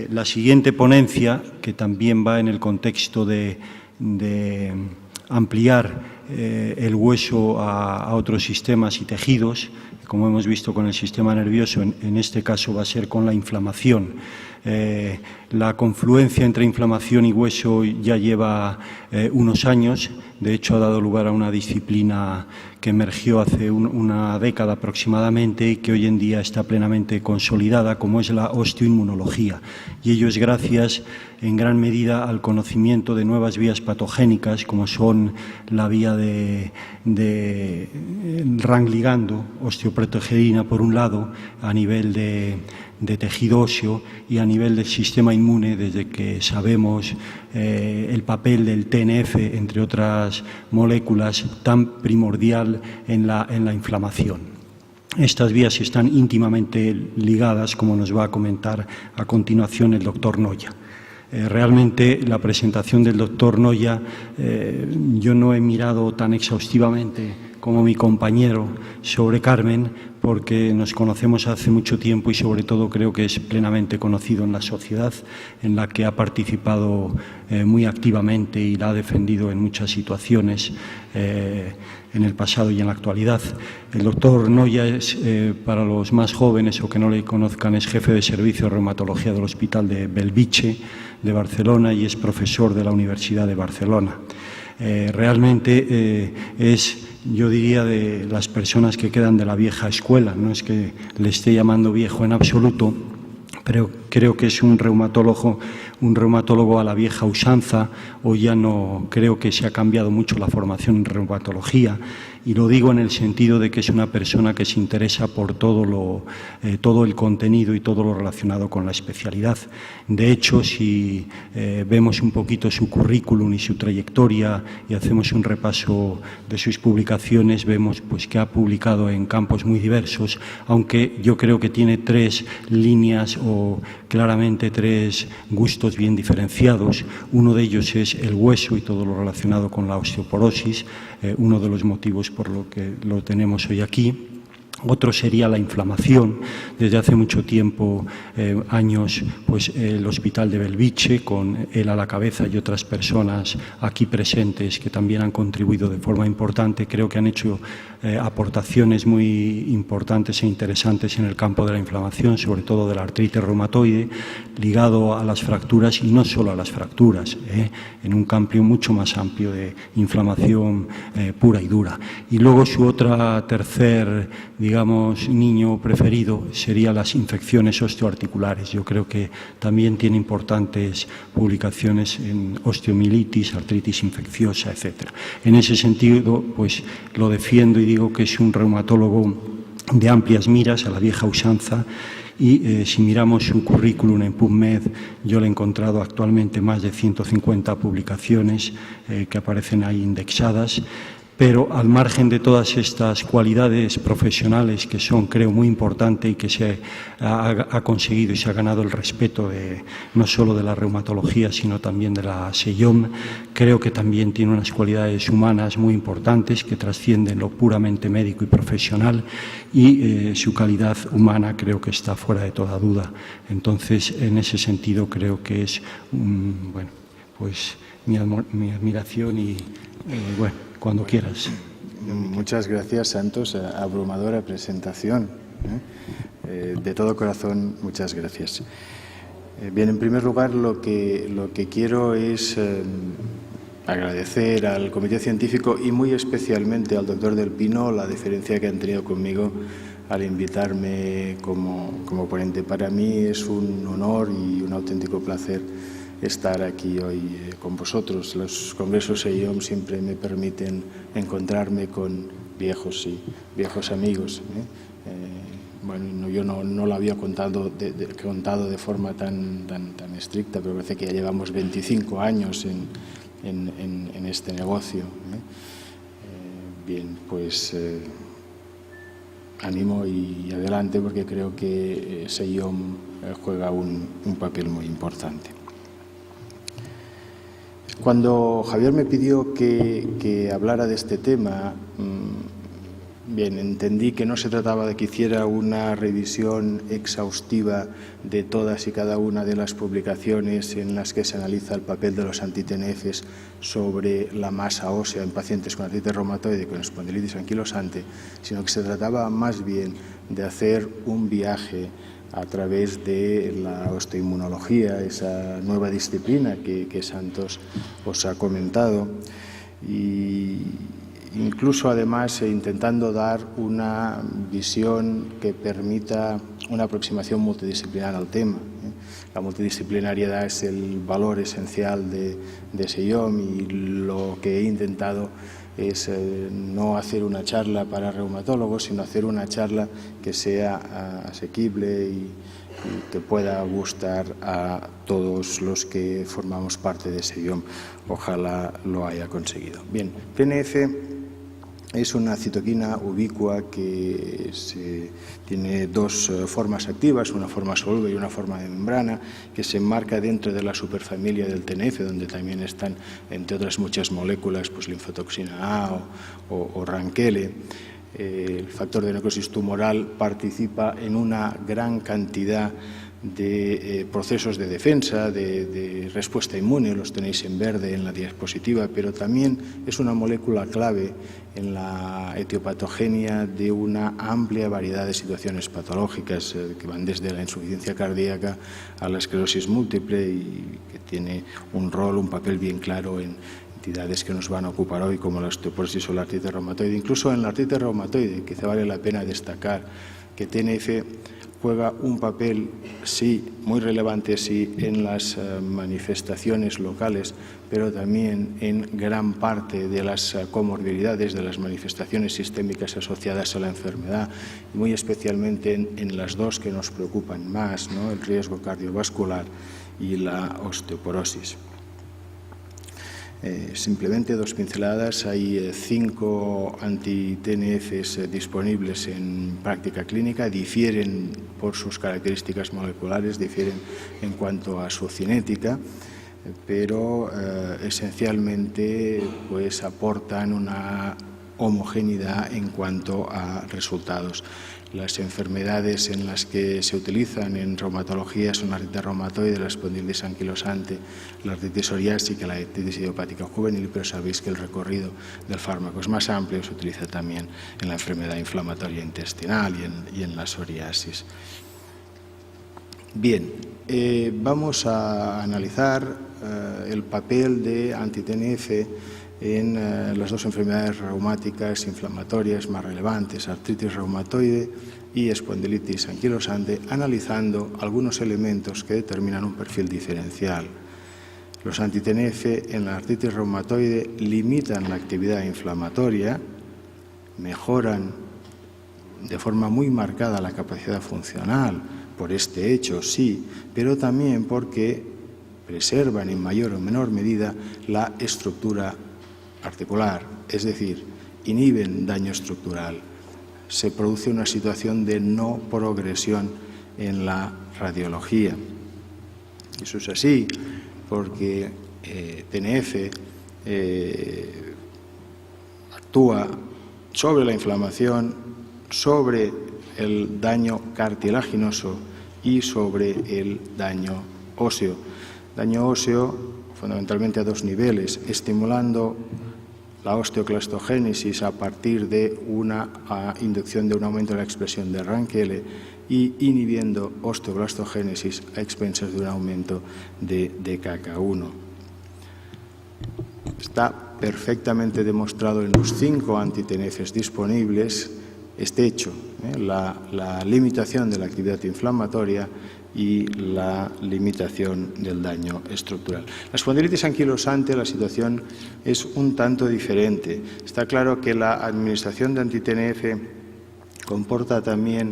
La siguiente ponencia, que también va en el contexto de ampliar el hueso a otros sistemas y tejidos, como hemos visto con el sistema nervioso, en este caso va a ser con la inflamación. La confluencia entre inflamación y hueso ya lleva unos años. De hecho, ha dado lugar a una disciplina que emergió hace una década aproximadamente y que hoy en día está plenamente consolidada, como es la osteoinmunología. Y ello es gracias, en gran medida, al conocimiento de nuevas vías patogénicas, como son la vía de RAN ligando, osteoprotegerina, por un lado, a nivel de tejido óseo, y a nivel del sistema inmune, desde que sabemos el papel del TNF, entre otras moléculas, tan primordial en la inflamación. Estas vías están íntimamente ligadas, como nos va a comentar a continuación el doctor Noya. Realmente la presentación del doctor Noya yo no he mirado tan exhaustivamente como mi compañero sobre Carmen, porque nos conocemos hace mucho tiempo y sobre todo creo que es plenamente conocido en la sociedad, en la que ha participado muy activamente y la ha defendido en muchas situaciones en el pasado y en la actualidad. El doctor Noya es, para los más jóvenes o que no le conozcan, es jefe de servicio de reumatología del Hospital de Bellvitge de Barcelona y es profesor de la Universidad de Barcelona. Realmente es, yo diría, de las personas que quedan de la vieja escuela. No es que le esté llamando viejo en absoluto, pero creo que es un reumatólogo a la vieja usanza. Hoy ya no creo que se ha cambiado mucho la formación en reumatología, y lo digo en el sentido de que es una persona que se interesa por todo el contenido y todo lo relacionado con la especialidad. De hecho, si vemos un poquito su currículum y su trayectoria y hacemos un repaso de sus publicaciones, vemos pues que ha publicado en campos muy diversos, aunque yo creo que tiene tres líneas o claramente tres gustos bien diferenciados. Uno de ellos es el hueso y todo lo relacionado con la osteoporosis, uno de los motivos por lo que lo tenemos hoy aquí. Otro sería la inflamación. Desde hace mucho tiempo, años, pues el Hospital de Bellvitge, con él a la cabeza y otras personas aquí presentes que también han contribuido de forma importante, creo que han hecho aportaciones muy importantes e interesantes en el campo de la inflamación, sobre todo de la artritis reumatoide, ligado a las fracturas, y no solo a las fracturas, en un campo mucho más amplio de inflamación pura y dura. Y luego su tercer, digamos, niño preferido sería las infecciones osteoarticulares. Yo creo que también tiene importantes publicaciones en osteomielitis, artritis infecciosa, etc. En ese sentido, pues lo defiendo y digo que es un reumatólogo de amplias miras, a la vieja usanza, y si miramos su currículum en PubMed, yo le he encontrado actualmente más de 150 publicaciones que aparecen ahí indexadas. Pero al margen de todas estas cualidades profesionales, que son, creo, muy importantes y que se ha conseguido y se ha ganado el respeto no solo de la reumatología, sino también de la SEIOM, creo que también tiene unas cualidades humanas muy importantes que trascienden lo puramente médico y profesional, y su calidad humana creo que está fuera de toda duda. Entonces, en ese sentido, creo que es, bueno, pues mi admiración y, bueno, cuando quieras. Muchas gracias, Santos. Abrumadora presentación. De todo corazón, muchas gracias. Bien, en primer lugar, lo que quiero es agradecer al Comité Científico y muy especialmente al doctor Del Pino la deferencia que han tenido conmigo al invitarme como ponente. Para mí es un honor y un auténtico placer estar aquí hoy con vosotros. Los congresos SEIOM siempre me permiten encontrarme con viejos amigos. Bueno, yo no lo había contado de forma tan estricta, pero parece que ya llevamos 25 años en este negocio. Bien, pues ánimo y adelante, porque creo que SEIOM juega un papel muy importante. Cuando Javier me pidió que hablara de este tema, Bien, entendí que no se trataba de que hiciera una revisión exhaustiva de todas y cada una de las publicaciones en las que se analiza el papel de los anti-TNFs sobre la masa ósea en pacientes con artritis reumatoide y con espondilitis anquilosante, sino que se trataba más bien de hacer un viaje a través de la osteoinmunología, esa nueva disciplina que Santos os ha comentado, y incluso además intentando dar una visión que permita una aproximación multidisciplinar al tema. La multidisciplinariedad es el valor esencial de SEIOM y lo que he intentado es no hacer una charla para reumatólogos, sino hacer una charla que sea asequible y que pueda gustar a todos los que formamos parte de SEIOM. Ojalá lo haya conseguido. Bien, TNF es una citoquina ubicua que tiene dos formas activas, una forma soluble y una forma de membrana, que se enmarca dentro de la superfamilia del TNF, donde también están, entre otras muchas moléculas, pues linfotoxina A o Rankele. El factor de necrosis tumoral participa en una gran cantidad de procesos de defensa, de respuesta inmune, los tenéis en verde en la diapositiva, pero también es una molécula clave en la etiopatogenia de una amplia variedad de situaciones patológicas que van desde la insuficiencia cardíaca a la esclerosis múltiple y que tiene un rol, un papel bien claro en entidades que nos van a ocupar hoy como la osteoporosis o la artritis reumatoide. Incluso en la artritis reumatoide, quizá vale la pena destacar que TNF juega un papel, sí, muy relevante, sí, en las manifestaciones locales, pero también en gran parte de las comorbilidades, de las manifestaciones sistémicas asociadas a la enfermedad, y muy especialmente en las dos que nos preocupan más, ¿no? El riesgo cardiovascular y la osteoporosis. Simplemente dos pinceladas, hay 5 anti-TNFs disponibles en práctica clínica, difieren por sus características moleculares, difieren en cuanto a su cinética, pero esencialmente pues aportan una homogeneidad en cuanto a resultados. Las enfermedades en las que se utilizan en reumatología son la artritis reumatoide, la espondilitis anquilosante, la artritis psoriásica, la artritis idiopática juvenil, pero sabéis que el recorrido del fármaco es más amplio, se utiliza también en la enfermedad inflamatoria intestinal y en la psoriasis. Bien, vamos a analizar el papel de anti-TNF en las dos enfermedades reumáticas inflamatorias más relevantes, artritis reumatoide y espondilitis anquilosante, analizando algunos elementos que determinan un perfil diferencial. Los anti-TNF en la artritis reumatoide limitan la actividad inflamatoria, mejoran de forma muy marcada la capacidad funcional, por este hecho sí, pero también porque preservan en mayor o menor medida la estructura articular, es decir, inhiben daño estructural. Se produce una situación de no progresión en la radiología. Eso es así porque TNF actúa sobre la inflamación, sobre el daño cartilaginoso y sobre el daño óseo. Daño óseo fundamentalmente a dos niveles, estimulando la osteoclastogénesis a partir de una inducción de un aumento de la expresión de Rankele y inhibiendo osteoclastogénesis a expensas de un aumento de DKK1. Está perfectamente demostrado en los 5 anti-TNFs disponibles este hecho, la limitación de la actividad inflamatoria y la limitación del daño estructural. La espondilitis anquilosante, la situación es un tanto diferente. Está claro que la administración de anti-TNF comporta también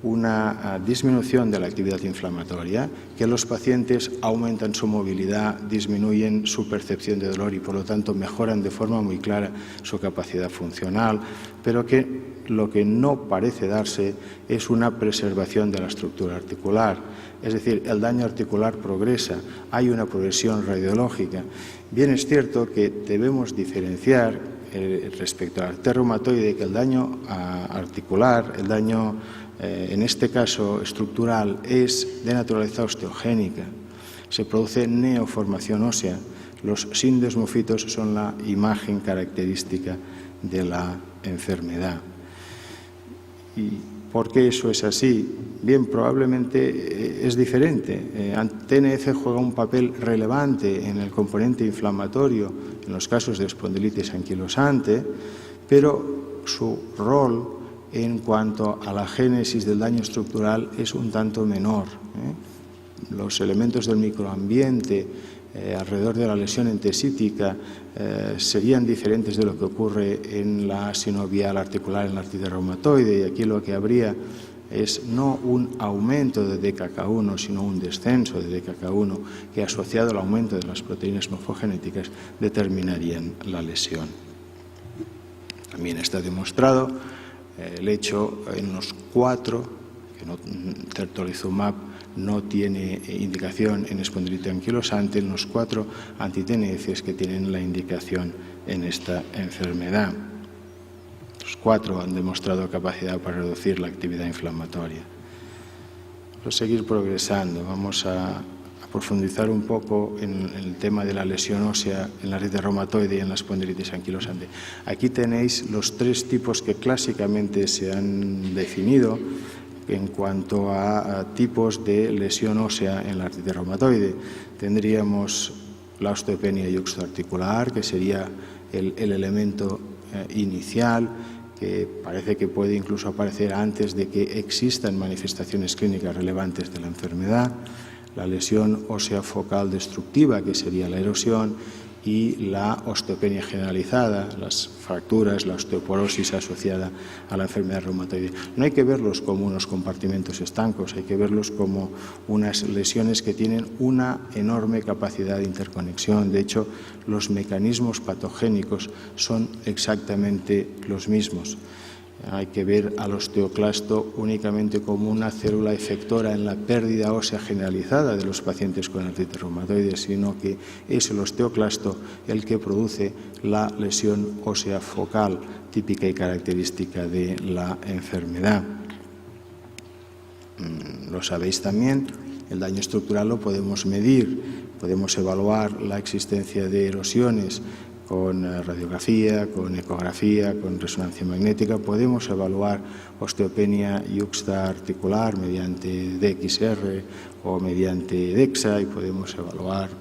una disminución de la actividad inflamatoria, que los pacientes aumentan su movilidad, disminuyen su percepción de dolor y por lo tanto mejoran de forma muy clara su capacidad funcional, pero que lo que no parece darse es una preservación de la estructura articular. Es decir, el daño articular progresa, hay una progresión radiológica. Bien es cierto que debemos diferenciar respecto al artritis reumatoide que el daño articular, el daño en este caso estructural, es de naturaleza osteogénica. Se produce neoformación ósea. Los sindesmofitos son la imagen característica de la enfermedad. ¿Y por qué eso es así? Bien, probablemente es diferente. TNF juega un papel relevante en el componente inflamatorio en los casos de espondilitis anquilosante, pero su rol en cuanto a la génesis del daño estructural es un tanto menor. Los elementos del microambiente alrededor de la lesión entesítica serían diferentes de lo que ocurre en la sinovial articular en la artritis reumatoide, y aquí lo que habría es no un aumento de DKK1, sino un descenso de DKK1 que, asociado al aumento de las proteínas morfogenéticas, determinarían la lesión. También está demostrado el hecho en los 4, que certolizumab no tiene indicación en espondilitis anquilosante, en los 4 anti-TNFs que tienen la indicación en esta enfermedad. Los 4 han demostrado capacidad para reducir la actividad inflamatoria. Vamos a seguir progresando. Vamos a profundizar un poco en el tema de la lesión ósea en la artritis reumatoide y en la espondilitis anquilosante. Aquí tenéis los 3 tipos que clásicamente se han definido en cuanto a tipos de lesión ósea en la artritis reumatoide. Tendríamos la osteopenia yuxtoarticular, que sería el elemento inicial, que parece que puede incluso aparecer antes de que existan manifestaciones clínicas relevantes de la enfermedad. La lesión ósea focal destructiva, que sería la erosión, y la osteopenia generalizada, las fracturas, la osteoporosis asociada a la enfermedad reumatoide. No hay que verlos como unos compartimentos estancos, hay que verlos como unas lesiones que tienen una enorme capacidad de interconexión. De hecho, los mecanismos patogénicos son exactamente los mismos. Hay que ver al osteoclasto únicamente como una célula efectora en la pérdida ósea generalizada de los pacientes con artritis reumatoide, sino que es el osteoclasto el que produce la lesión ósea focal típica y característica de la enfermedad. Lo sabéis también, el daño estructural lo podemos medir, podemos evaluar la existencia de erosiones con radiografía, con ecografía, con resonancia magnética. Podemos evaluar osteopenia yuxtaarticular mediante DXR o mediante DEXA, y podemos evaluar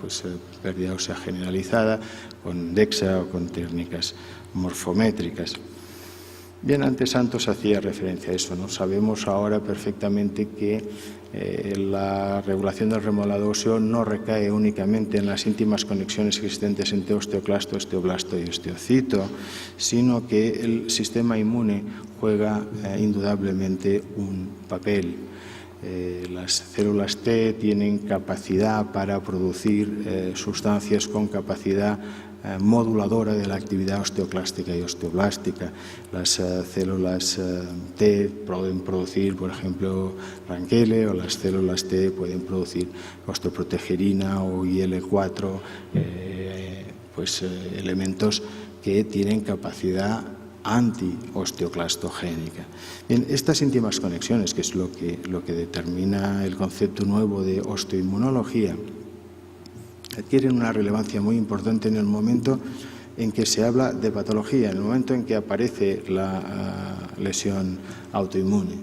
pérdida ósea generalizada con DEXA o con técnicas morfométricas. Bien, antes Santos hacía referencia a eso, ¿no? Sabemos ahora perfectamente que la regulación del remodelado óseo no recae únicamente en las íntimas conexiones existentes entre osteoclasto, osteoblasto y osteocito, sino que el sistema inmune juega indudablemente un papel. Las células T tienen capacidad para producir sustancias con capacidad moduladora de la actividad osteoclástica y osteoblástica. Las células T pueden producir, por ejemplo, Rankele, o las células T pueden producir osteoprotegerina o IL-4, elementos que tienen capacidad anti-osteoclastogénica. Bien, estas íntimas conexiones, que es lo que determina el concepto nuevo de osteoinmunología, adquieren una relevancia muy importante en el momento en que se habla de patología, en el momento en que aparece la lesión autoinmune.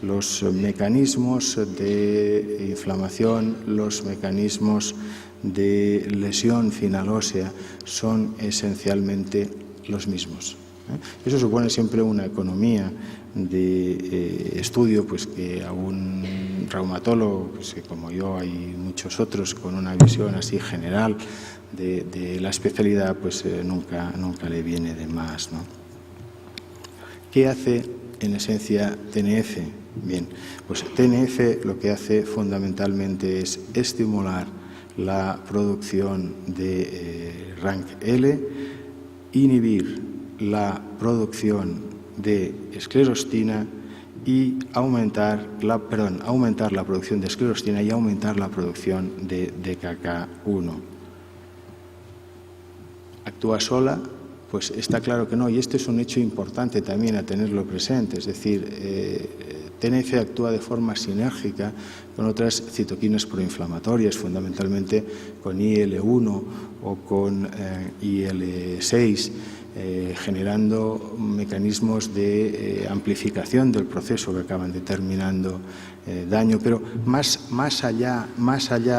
Los mecanismos de inflamación, los mecanismos de lesión final ósea son esencialmente los mismos. Eso supone siempre una economía de estudio, que a un reumatólogo, que como yo hay muchos otros con una visión así general de la especialidad, nunca le viene de más, ¿no? ¿Qué hace en esencia TNF? Bien, TNF lo que hace fundamentalmente es estimular la producción de RANKL, inhibir la producción de esclerostina y aumentar la producción de esclerostina y aumentar la producción de DKK1. Actúa sola Pues está claro que no, y este es un hecho importante también a tenerlo presente, es decir, TNF actúa de forma sinérgica con otras citoquinas proinflamatorias, fundamentalmente con IL-1 o con IL-6, generando mecanismos de amplificación del proceso que acaban determinando daño. Pero más allá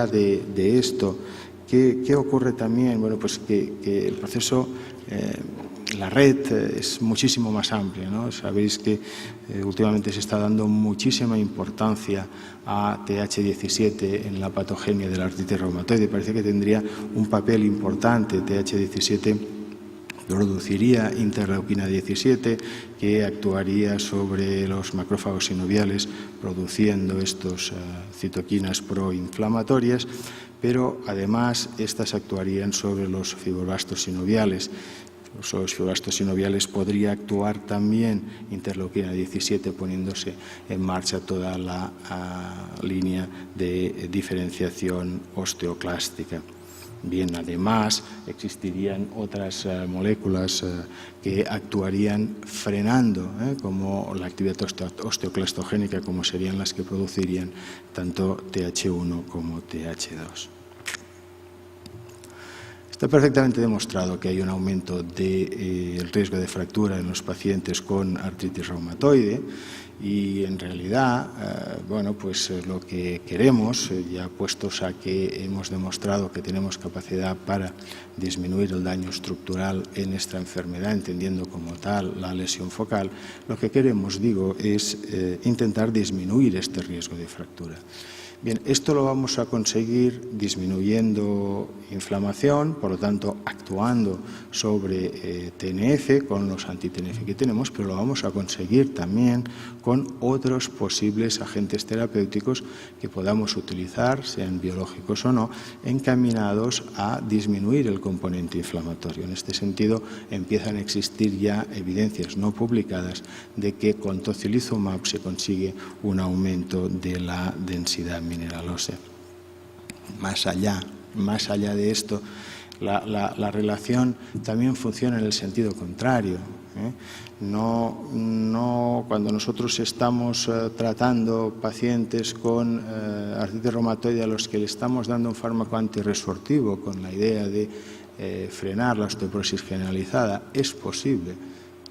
de esto, ¿qué ocurre también? Bueno, pues que el proceso, la red es muchísimo más amplia, ¿no? Sabéis que últimamente se está dando muchísima importancia a TH17 en la patogenia de la artritis reumatoide. Parece que tendría un papel importante. TH17 produciría interleuquina 17, que actuaría sobre los macrófagos sinoviales produciendo estos citoquinas proinflamatorias, pero además estas actuarían sobre los fibroblastos sinoviales. Sobre los fibroblastos sinoviales podría actuar también interleuquina 17, poniéndose en marcha toda la línea de diferenciación osteoclástica. Bien, además existirían otras moléculas que actuarían frenando, como la actividad osteoclastogénica, como serían las que producirían tanto TH1 como TH2. Está perfectamente demostrado que hay un aumento del riesgo de fractura en los pacientes con artritis reumatoide y en realidad, bueno, pues lo que queremos, ya puestos a que hemos demostrado que tenemos capacidad para disminuir el daño estructural en esta enfermedad, entendiendo como tal la lesión focal, lo que queremos, digo, es intentar disminuir este riesgo de fractura. Bien, esto lo vamos a conseguir disminuyendo inflamación, por lo tanto actuando sobre TNF con los anti-TNF que tenemos, pero lo vamos a conseguir también con otros posibles agentes terapéuticos que podamos utilizar, sean biológicos o no, encaminados a disminuir el componente inflamatorio. En este sentido, empiezan a existir ya evidencias no publicadas de que con tocilizumab se consigue un aumento de la densidad mineral ósea. Más allá de esto, la relación también funciona en el sentido contrario. No, cuando nosotros estamos tratando pacientes con artritis reumatoide a los que le estamos dando un fármaco antirresortivo con la idea de frenar la osteoporosis generalizada, es posible.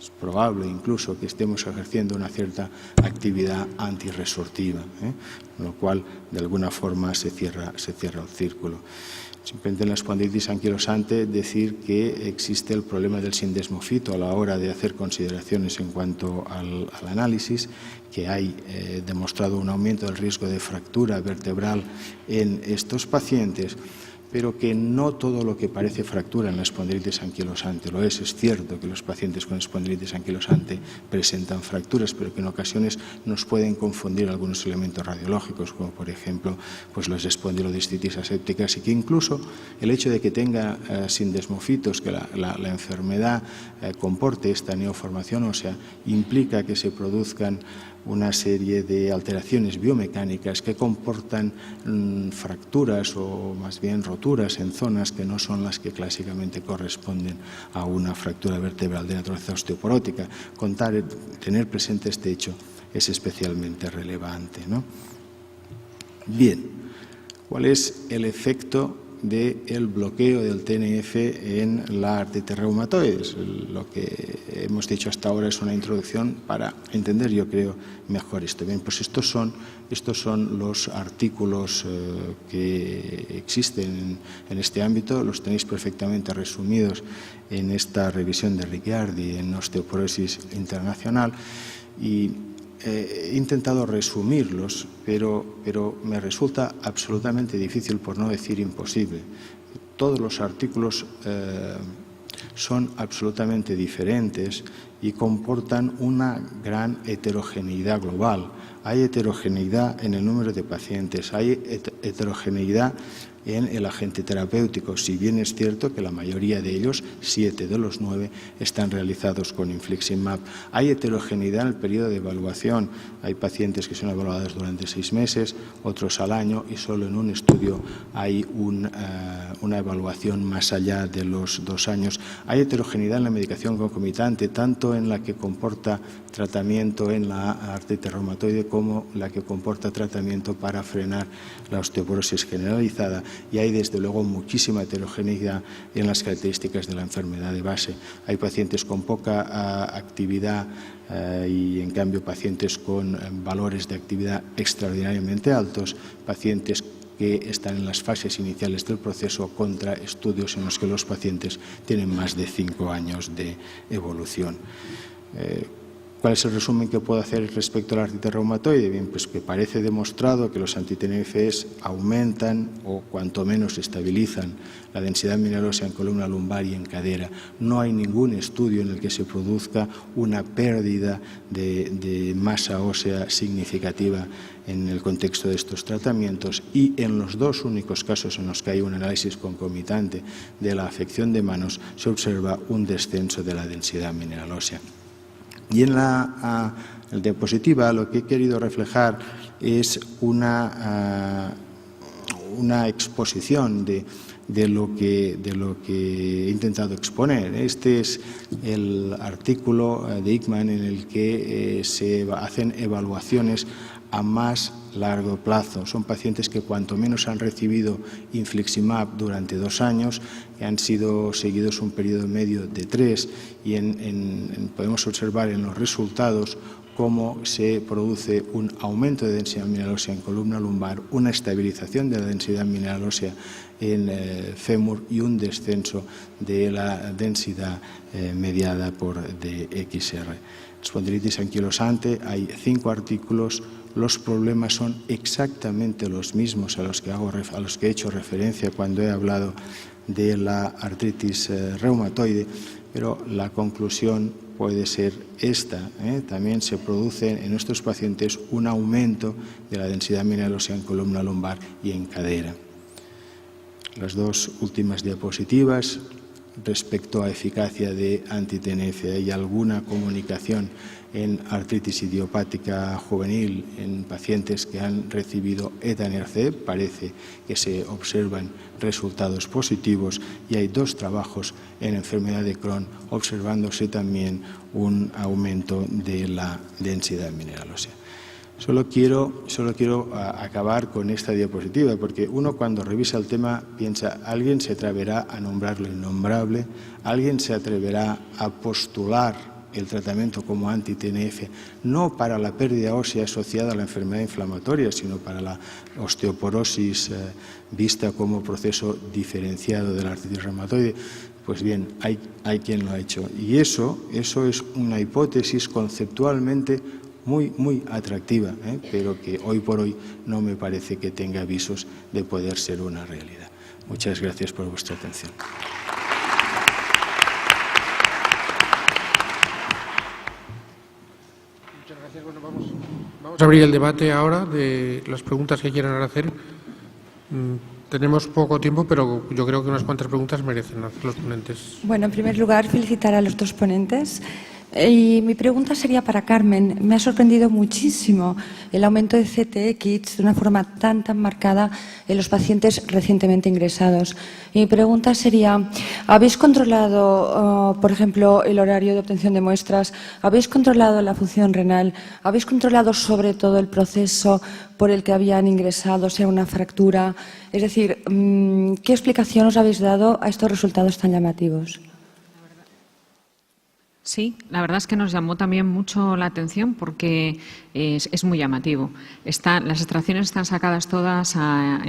Es probable incluso que estemos ejerciendo una cierta actividad antirresortiva, con lo cual de alguna forma se cierra el círculo. Simplemente en la espondilitis anquilosante decir que existe el problema del sindesmofito a la hora de hacer consideraciones en cuanto al análisis, que hay demostrado un aumento del riesgo de fractura vertebral en estos pacientes, pero que no todo lo que parece fractura en la espondilitis anquilosante lo es. Es cierto que los pacientes con espondilitis anquilosante presentan fracturas, pero que en ocasiones nos pueden confundir algunos elementos radiológicos, como por ejemplo pues las espondilodiscitis asépticas, y que incluso el hecho de que tenga sindesmofitos, que la enfermedad comporte esta neoformación ósea, implica que se produzcan una serie de alteraciones biomecánicas que comportan fracturas o más bien roturas en zonas que no son las que clásicamente corresponden a una fractura vertebral de naturaleza osteoporótica. Tener presente este hecho es especialmente relevante, ¿no? Bien, ¿cuál es el efecto del bloqueo del TNF en la artritis reumatoide? Lo que hemos dicho hasta ahora es una introducción para entender, yo creo, mejor esto. Bien, pues estos son los artículos que existen en este ámbito, los tenéis perfectamente resumidos en esta revisión de Ricciardi en Osteoporosis Internacional, y he intentado resumirlos, pero me resulta absolutamente difícil, por no decir imposible. Todos los artículos son absolutamente diferentes y comportan una gran heterogeneidad global. Hay heterogeneidad en el número de pacientes, hay heterogeneidad en el agente terapéutico, si bien es cierto que la mayoría de ellos, 7 de los 9, están realizados con infliximab. Hay heterogeneidad en el periodo de evaluación. Hay pacientes que son evaluados durante 6 meses, otros al año, y solo en un estudio hay una evaluación más allá de los 2 años. Hay heterogeneidad en la medicación concomitante, tanto en la que comporta tratamiento en la artritis reumatoide como la que comporta tratamiento para frenar la osteoporosis generalizada, y hay desde luego muchísima heterogeneidad en las características de la enfermedad de base. Hay pacientes con poca actividad y en cambio pacientes con valores de actividad extraordinariamente altos, pacientes que están en las fases iniciales del proceso contra estudios en los que los pacientes tienen más de 5 años de evolución. ¿Cuál es el resumen que puedo hacer respecto a la artritis reumatoide? Bien, pues que parece demostrado que los anti-TNFs aumentan o cuanto menos estabilizan la densidad mineral ósea en columna lumbar y en cadera. No hay ningún estudio en el que se produzca una pérdida de masa ósea significativa en el contexto de estos tratamientos, y en los 2 únicos casos en los que hay un análisis concomitante de la afección de manos se observa un descenso de la densidad mineral ósea. Y en la diapositiva lo que he querido reflejar es una exposición de lo que he intentado exponer. Este es el artículo de Hickman en el que se hacen evaluaciones a más largo plazo. Son pacientes que cuanto menos han recibido infliximab durante 2 años, que han sido seguidos un periodo medio de 3, y podemos observar en los resultados cómo se produce un aumento de densidad mineral ósea en columna lumbar, una estabilización de la densidad mineral ósea en fémur y un descenso de la densidad mediada por DXR. Espondilitis anquilosante, hay 5 artículos. Los problemas son exactamente los mismos a los que he hecho referencia cuando he hablado de la artritis reumatoide, pero la conclusión puede ser esta. También se produce en estos pacientes un aumento de la densidad mineral ósea en columna lumbar y en cadera. Las 2 últimas diapositivas. Respecto a eficacia de anti-TNF, hay alguna comunicación en artritis idiopática juvenil en pacientes que han recibido etanercept. Parece que se observan resultados positivos, y hay 2 trabajos en enfermedad de Crohn observándose también un aumento de la densidad mineral ósea. Solo quiero acabar con esta diapositiva, porque uno cuando revisa el tema piensa, ¿alguien se atreverá a nombrar lo innombrable? ¿Alguien se atreverá a postular el tratamiento como anti-TNF, no para la pérdida ósea asociada a la enfermedad inflamatoria, sino para la osteoporosis vista como proceso diferenciado de la artritis reumatoide? Pues bien, hay quien lo ha hecho. Y eso es una hipótesis conceptualmente muy atractiva, pero que hoy por hoy no me parece que tenga visos de poder ser una realidad. Muchas gracias por vuestra atención. Muchas gracias. Bueno, vamos a abrir el debate ahora de las preguntas que quieran hacer. Tenemos poco tiempo, pero yo creo que unas cuantas preguntas merecen hacer los ponentes. Bueno, en primer lugar, felicitar a los 2 ponentes. Y mi pregunta sería para Carmen. Me ha sorprendido muchísimo el aumento de CTX de una forma tan marcada en los pacientes recientemente ingresados. Y mi pregunta sería, ¿habéis controlado, por ejemplo, el horario de obtención de muestras? ¿Habéis controlado la función renal? ¿Habéis controlado sobre todo el proceso por el que habían ingresado, sea una fractura? Es decir, ¿qué explicación os habéis dado a estos resultados tan llamativos? Sí, la verdad es que nos llamó también mucho la atención porque es muy llamativo. Las extracciones están sacadas todas a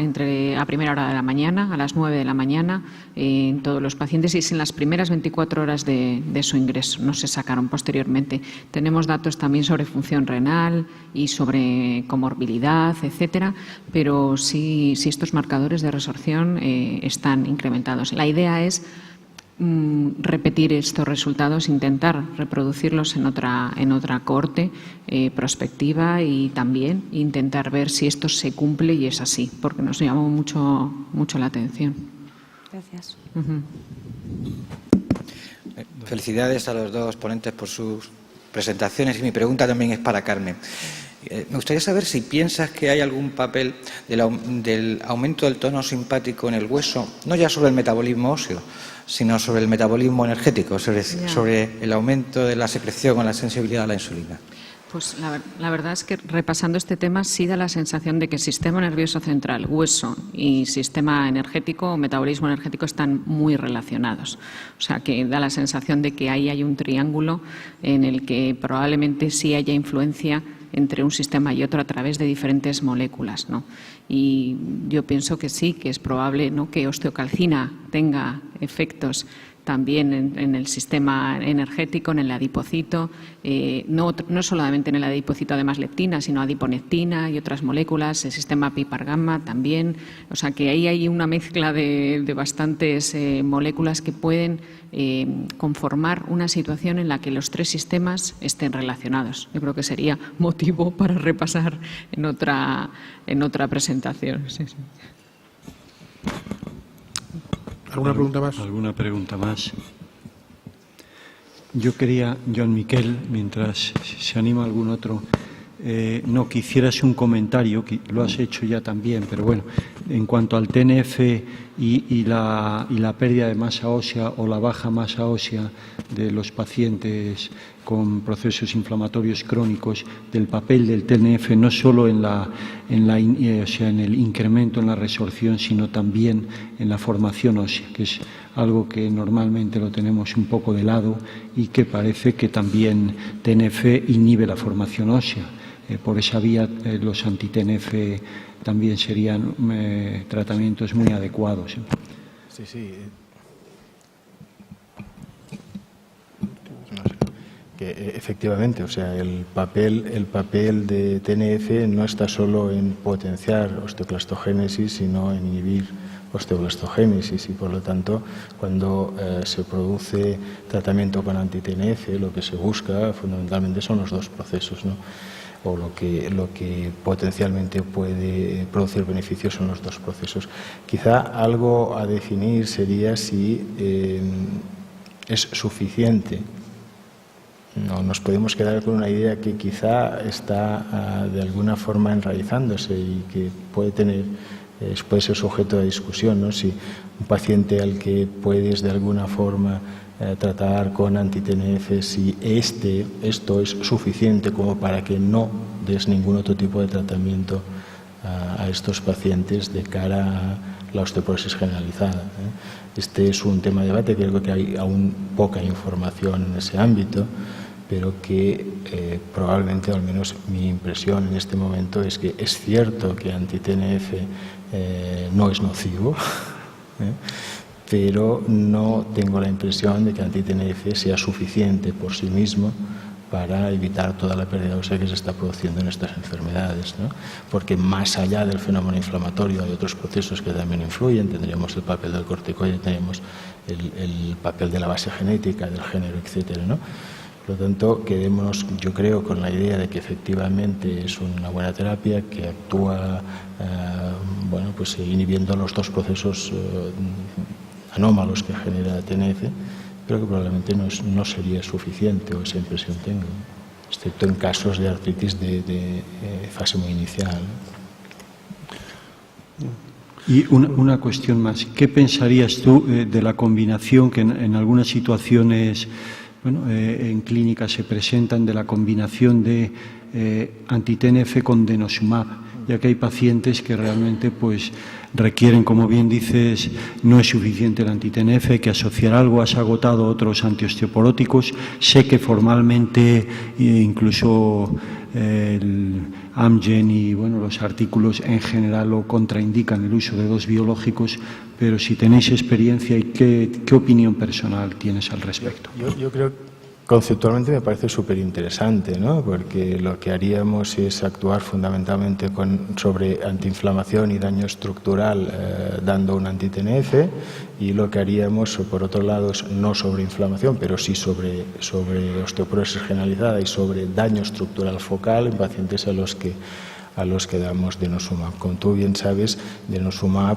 primera hora de la mañana, a las 9 de la mañana, en todos los pacientes, y es en las primeras 24 horas de su ingreso. No se sacaron posteriormente. Tenemos datos también sobre función renal y sobre comorbilidad, etcétera, pero sí estos marcadores de resorción están incrementados. La idea es repetir estos resultados, intentar reproducirlos en otra cohorte prospectiva y también intentar ver si esto se cumple y es así, porque nos llamó mucho la atención. Gracias. Felicidades a los dos ponentes por sus presentaciones y mi pregunta también es para Carmen. Me gustaría saber si piensas que hay algún papel del aumento del tono simpático en el hueso, no ya sobre el metabolismo óseo, sino sobre el metabolismo energético, sobre el aumento de la secreción o la sensibilidad a la insulina. Pues la verdad es que repasando este tema sí da la sensación de que sistema nervioso central, hueso y sistema energético o metabolismo energético están muy relacionados. O sea que da la sensación de que ahí hay un triángulo en el que probablemente sí haya influencia entre un sistema y otro a través de diferentes moléculas, ¿no? Y yo pienso que sí, que es probable, ¿no?, que osteocalcina tenga efectos también en el sistema energético, en el adipocito, no solamente en el adipocito además leptina, sino adiponectina y otras moléculas, el sistema PPAR-gamma también. O sea que ahí hay una mezcla de bastantes moléculas que pueden conformar una situación en la que los tres sistemas estén relacionados. Yo creo que sería motivo para repasar en otra presentación. Sí, sí. ¿Alguna pregunta más? ¿Alguna pregunta más? Yo quería, Joan Miquel, mientras se anima algún otro, no, que hicieras un comentario, que lo has hecho ya también, pero bueno, en cuanto al TNF y la pérdida de masa ósea o la baja masa ósea de los pacientes con procesos inflamatorios crónicos, del papel del TNF no solo en el incremento en la resorción, sino también en la formación ósea, que es algo que normalmente lo tenemos un poco de lado y que parece que también TNF inhibe la formación ósea. Por esa vía los anti-TNF también serían tratamientos muy adecuados. Sí, sí. Que efectivamente, o sea, el papel de TNF no está solo en potenciar osteoclastogénesis, sino en inhibir osteoblastogénesis y, por lo tanto, cuando se produce tratamiento con anti-TNF, lo que se busca fundamentalmente son los dos procesos, ¿no? O lo que potencialmente puede producir beneficios son los dos procesos. Quizá algo a definir sería si es suficiente. No nos podemos quedar con una idea que quizá está de alguna forma enraizándose y que puede ser sujeto de discusión, ¿no? Si un paciente al que puedes de alguna forma tratar con anti-TNF, si esto es suficiente como para que no des ningún otro tipo de tratamiento a estos pacientes de cara a la osteoporosis generalizada. Este es un tema de debate, creo que hay aún poca información en ese ámbito, pero que probablemente, al menos mi impresión en este momento, es que es cierto que anti-TNF no es nocivo, pero no tengo la impresión de que anti-TNF sea suficiente por sí mismo para evitar toda la pérdida ósea que se está produciendo en estas enfermedades, ¿no? Porque más allá del fenómeno inflamatorio hay otros procesos que también influyen. Tendríamos el papel del corticoide, tenemos el papel de la base genética, del género, etcétera, ¿no? Por lo tanto, quedémonos, yo creo, con la idea de que efectivamente es una buena terapia que actúa pues inhibiendo los dos procesos anómalos que genera TNF, pero que probablemente no sería suficiente, o esa impresión tengo, excepto en casos de artritis de fase muy inicial. Y una cuestión más. ¿Qué pensarías tú de la combinación que en algunas situaciones en clínica se presentan, de la combinación de anti-TNF con denosumab, ya que hay pacientes que realmente pues requieren, como bien dices, no es suficiente el anti-TNF, hay que asociar algo, has agotado otros antiosteoporóticos, sé que formalmente incluso el Amgen y los artículos en general lo contraindican el uso de dos biológicos, pero si tenéis experiencia, ¿y qué opinión personal tienes al respecto? Yo creo Conceptualmente me parece súper interesante, ¿no? Porque lo que haríamos es actuar fundamentalmente sobre antiinflamación y daño estructural dando un anti-TNF, y lo que haríamos, por otro lado, es no sobre inflamación, pero sí sobre osteoporosis generalizada y sobre daño estructural focal en pacientes a los que damos denosumab. Como tú bien sabes, denosumab,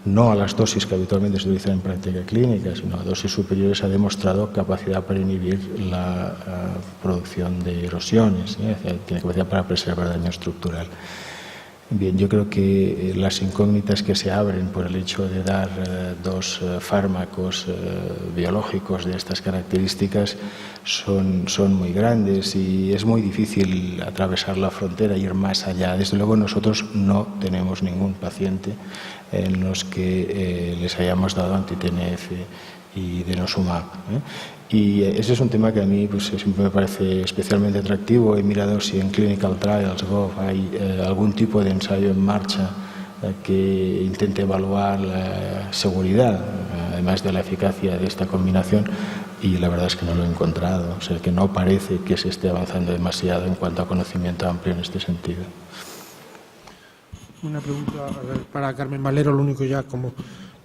no a las dosis que habitualmente se utilizan en práctica clínica, sino a dosis superiores, ha demostrado capacidad para inhibir la producción de erosiones, tiene capacidad para preservar daño estructural. Bien, yo creo que las incógnitas que se abren por el hecho de dar dos fármacos biológicos de estas características son muy grandes y es muy difícil atravesar la frontera e ir más allá. Desde luego nosotros no tenemos ningún paciente en los que les hayamos dado anti-TNF y denosumab. Y ese es un tema que a mí pues, siempre me parece especialmente atractivo. He mirado si en ClinicalTrials.gov hay algún tipo de ensayo en marcha que intente evaluar la seguridad, además de la eficacia de esta combinación, y la verdad es que no lo he encontrado. O sea, que no parece que se esté avanzando demasiado en cuanto a conocimiento amplio en este sentido. Una pregunta para Carmen Valero, lo único ya como...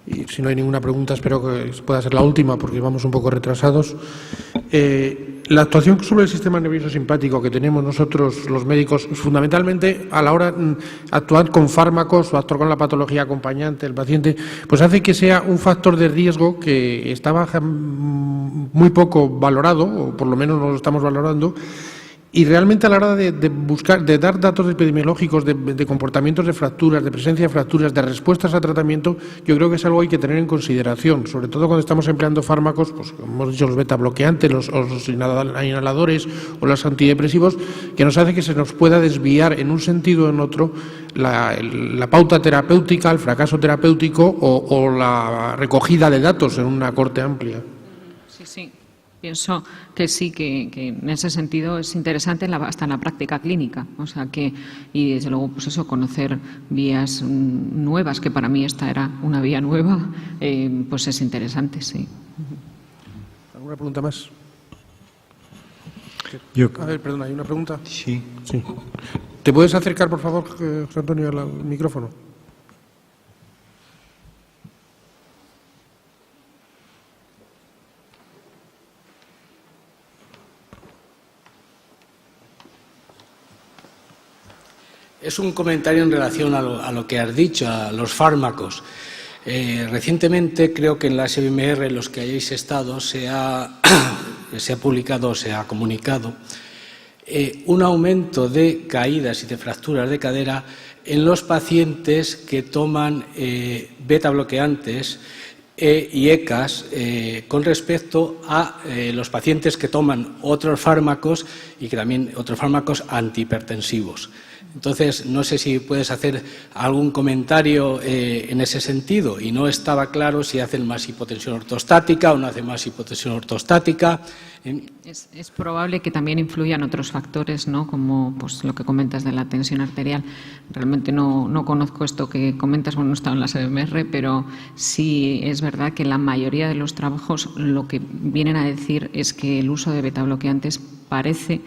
Y si no hay ninguna pregunta, espero que pueda ser la última, porque vamos un poco retrasados. La actuación sobre el sistema nervioso simpático que tenemos nosotros, los médicos, fundamentalmente a la hora de actuar con fármacos o actuar con la patología acompañante del paciente, pues hace que sea un factor de riesgo que estaba muy poco valorado, o por lo menos no lo estamos valorando. Y realmente a la hora de buscar, de dar datos epidemiológicos de comportamientos de fracturas, de presencia de fracturas, de respuestas a tratamiento, yo creo que es algo que hay que tener en consideración, sobre todo cuando estamos empleando fármacos, pues como hemos dicho, los beta bloqueantes, los inhaladores o los antidepresivos, que nos hace que se nos pueda desviar en un sentido o en otro la pauta terapéutica, el fracaso terapéutico o la recogida de datos en una corte amplia. Sí, sí. Pienso que sí, que en ese sentido es interesante hasta en la práctica clínica. O sea que, y desde luego, pues eso, conocer vías nuevas, que para mí esta era una vía nueva, pues es interesante, sí. ¿Alguna pregunta más? A ver, perdona, ¿hay una pregunta? Sí. Sí. ¿Te puedes acercar, por favor, José Antonio, al micrófono? Es un comentario en relación a lo que has dicho, a los fármacos. Recientemente, creo que en la SBMR, en los que hayáis estado, se ha publicado, se ha comunicado un aumento de caídas y de fracturas de cadera en los pacientes que toman beta bloqueantes y ECAs con respecto a los pacientes que toman otros fármacos y que también otros fármacos antihipertensivos. Entonces, no sé si puedes hacer algún comentario en ese sentido, y no estaba claro si hacen más hipotensión ortostática o no hacen más hipotensión ortostática. Es probable que también influyan otros factores, ¿no? Como pues, lo que comentas de la tensión arterial. Realmente no conozco esto que comentas, bueno, no he estado en la SBMR, pero sí es verdad que la mayoría de los trabajos lo que vienen a decir es que el uso de beta bloqueantes parece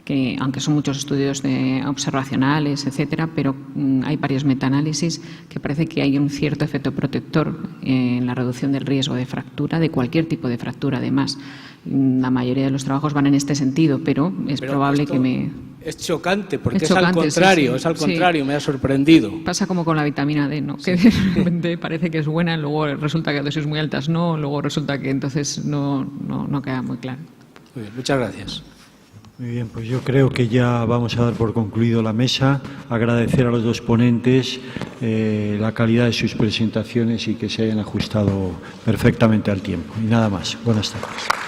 que, aunque son muchos estudios observacionales, etcétera, pero hay varios metaanálisis que parece que hay un cierto efecto protector en la reducción del riesgo de fractura, de cualquier tipo de fractura, además. La mayoría de los trabajos van en este sentido, pero es probable que me... Es chocante, porque es al contrario, sí. Es al contrario, sí. Me ha sorprendido. Pasa como con la vitamina D, ¿no? Que de repente parece que es buena, luego resulta que a dosis muy altas no, luego resulta que entonces no queda muy claro. Muy bien, muchas gracias. Muy bien, pues yo creo que ya vamos a dar por concluido la mesa. Agradecer a los dos ponentes la calidad de sus presentaciones y que se hayan ajustado perfectamente al tiempo. Y nada más. Buenas tardes.